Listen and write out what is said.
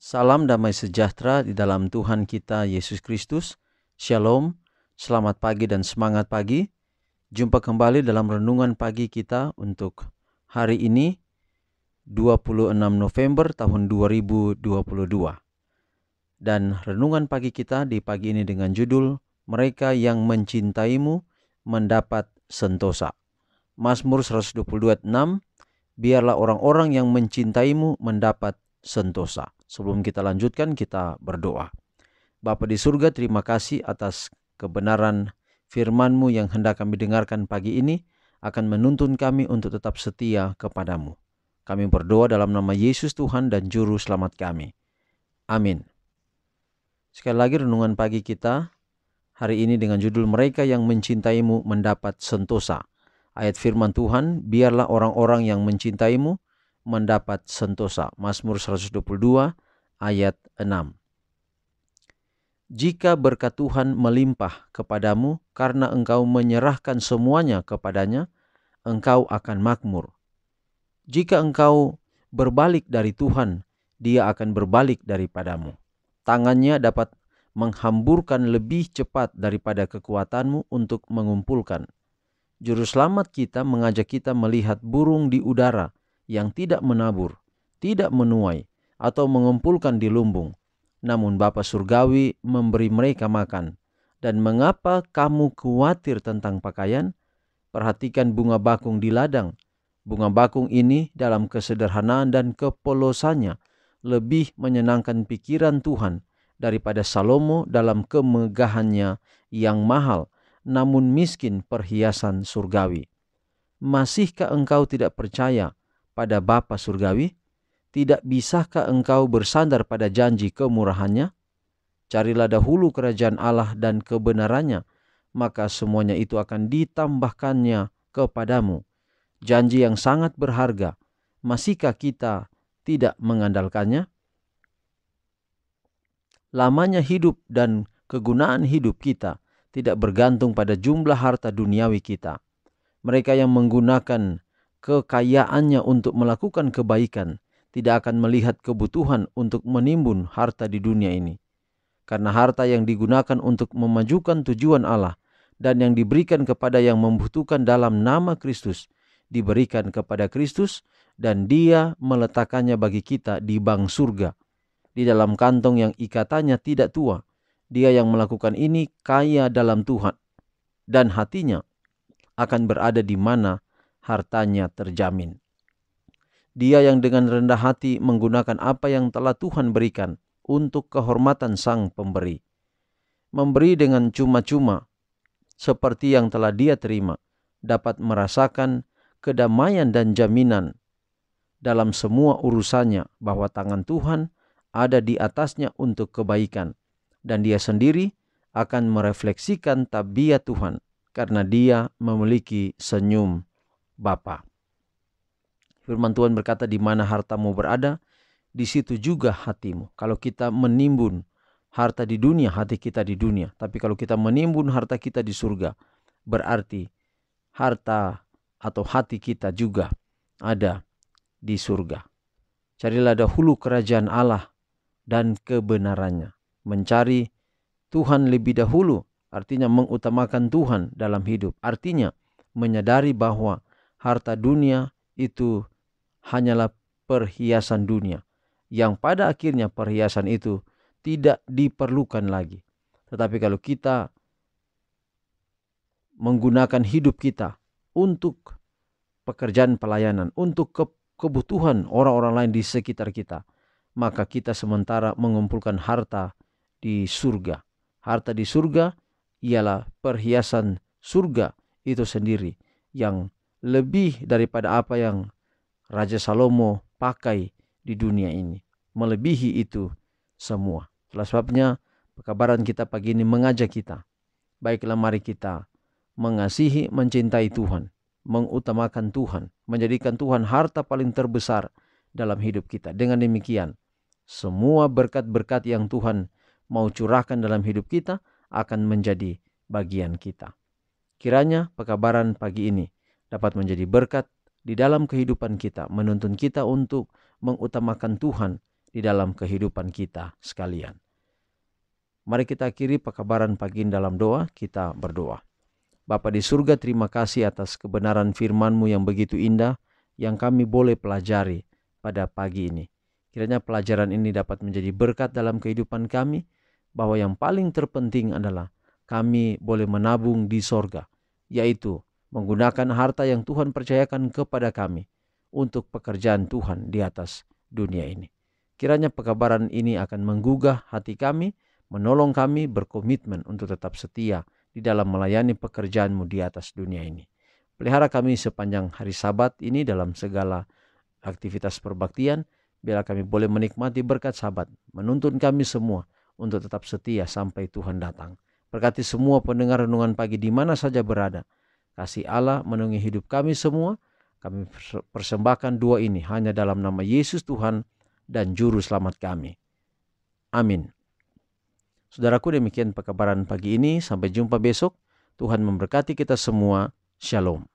Salam damai sejahtera di dalam Tuhan kita Yesus Kristus. Shalom, selamat pagi dan semangat pagi. Jumpa kembali dalam renungan pagi kita untuk hari ini 26 November tahun 2022. Dan renungan pagi kita di pagi ini dengan judul Mereka yang mencintaimu mendapat sentosa. Mazmur 122:6, biarlah orang-orang yang mencintaimu mendapat sentosa. Sebelum kita lanjutkan, kita berdoa. Bapa di surga, terima kasih atas kebenaran firman-Mu yang hendak kami dengarkan pagi ini, akan menuntun kami untuk tetap setia kepadamu. Kami berdoa dalam nama Yesus Tuhan dan Juru Selamat kami. Amin. Sekali lagi renungan pagi kita hari ini dengan judul Mereka yang mencintaimu mendapat sentosa. Ayat firman Tuhan, biarlah orang-orang yang mencintaimu mendapat sentosa. Mazmur 122 ayat 6. Jika berkat Tuhan melimpah kepadamu karena engkau menyerahkan semuanya kepadanya, engkau akan makmur. Jika engkau berbalik dari Tuhan, Dia akan berbalik daripadamu. Tangannya dapat menghamburkan lebih cepat daripada kekuatanmu untuk mengumpulkan. Juru selamat kita mengajak kita melihat burung di udara yang tidak menabur, tidak menuai, atau mengumpulkan di lumbung. Namun Bapa Surgawi memberi mereka makan. Dan mengapa kamu khawatir tentang pakaian? Perhatikan bunga bakung di ladang. Bunga bakung ini dalam kesederhanaan dan kepolosannya lebih menyenangkan pikiran Tuhan daripada Salomo dalam kemegahannya yang mahal, namun miskin perhiasan surgawi. Masihkah engkau tidak percaya pada Bapa Surgawi? Tidak bisakah engkau bersandar pada janji kemurahannya? Carilah dahulu kerajaan Allah dan kebenarannya, maka semuanya itu akan ditambahkannya kepadamu. Janji yang sangat berharga, masihkah kita tidak mengandalkannya? Lamanya hidup dan kegunaan hidup kita tidak bergantung pada jumlah harta duniawi kita. Mereka yang menggunakan kekayaannya untuk melakukan kebaikan tidak akan melihat kebutuhan untuk menimbun harta di dunia ini. Karena harta yang digunakan untuk memajukan tujuan Allah dan yang diberikan kepada yang membutuhkan dalam nama Kristus, diberikan kepada Kristus dan Dia meletakkannya bagi kita di bank surga, di dalam kantong yang ikatannya tidak tua. Dia yang melakukan ini kaya dalam Tuhan dan hatinya akan berada di mana hartanya terjamin. Dia yang dengan rendah hati menggunakan apa yang telah Tuhan berikan untuk kehormatan Sang Pemberi. Memberi dengan cuma-cuma seperti yang telah Dia terima, dapat merasakan kedamaian dan jaminan dalam semua urusannya bahwa tangan Tuhan ada di atasnya untuk kebaikan, dan Dia sendiri akan merefleksikan tabiat Tuhan karena Dia memiliki senyum Bapa. Firman Tuhan berkata, di mana hartamu berada, di situ juga hatimu. Kalau kita menimbun harta di dunia, hati kita di dunia. Tapi kalau kita menimbun harta kita di surga, berarti harta atau hati kita juga ada di surga. Carilah dahulu kerajaan Allah dan kebenarannya. Mencari Tuhan lebih dahulu, artinya mengutamakan Tuhan dalam hidup. Artinya menyadari bahwa harta dunia itu hanyalah perhiasan dunia, yang pada akhirnya perhiasan itu tidak diperlukan lagi. Tetapi kalau kita menggunakan hidup kita untuk pekerjaan pelayanan, untuk kebutuhan orang-orang lain di sekitar kita, maka kita sementara mengumpulkan harta di surga. Harta di surga ialah perhiasan surga itu sendiri, yang lebih daripada apa yang Raja Salomo pakai di dunia ini. Melebihi itu semua. Itulah sebabnya pekabaran kita pagi ini mengajak kita, baiklah mari kita mengasihi, mencintai Tuhan, mengutamakan Tuhan, menjadikan Tuhan harta paling terbesar dalam hidup kita. Dengan demikian, semua berkat-berkat yang Tuhan mau curahkan dalam hidup kita akan menjadi bagian kita. Kiranya pekabaran pagi ini dapat menjadi berkat di dalam kehidupan kita, menuntun kita untuk mengutamakan Tuhan di dalam kehidupan kita sekalian. Mari kita akhiri pekabaran pagi ini dalam doa. Kita berdoa. Bapa di surga, terima kasih atas kebenaran firman-Mu yang begitu indah yang kami boleh pelajari pada pagi ini. Kiranya pelajaran ini dapat menjadi berkat dalam kehidupan kami, bahwa yang paling terpenting adalah kami boleh menabung di sorga, yaitu menggunakan harta yang Tuhan percayakan kepada kami untuk pekerjaan Tuhan di atas dunia ini. Kiranya pekabaran ini akan menggugah hati kami, menolong kami berkomitmen untuk tetap setia di dalam melayani pekerjaan-Mu di atas dunia ini. Pelihara kami sepanjang hari Sabat ini dalam segala aktivitas perbaktian, biarlah kami boleh menikmati berkat Sabat, menuntun kami semua untuk tetap setia sampai Tuhan datang. Berkati semua pendengar renungan pagi di mana saja berada. Kasih Allah menaungi hidup kami semua. Kami persembahkan doa ini hanya dalam nama Yesus Tuhan dan Juru Selamat kami. Amin. Saudaraku, demikian pekabaran pagi ini. Sampai jumpa besok. Tuhan memberkati kita semua. Shalom.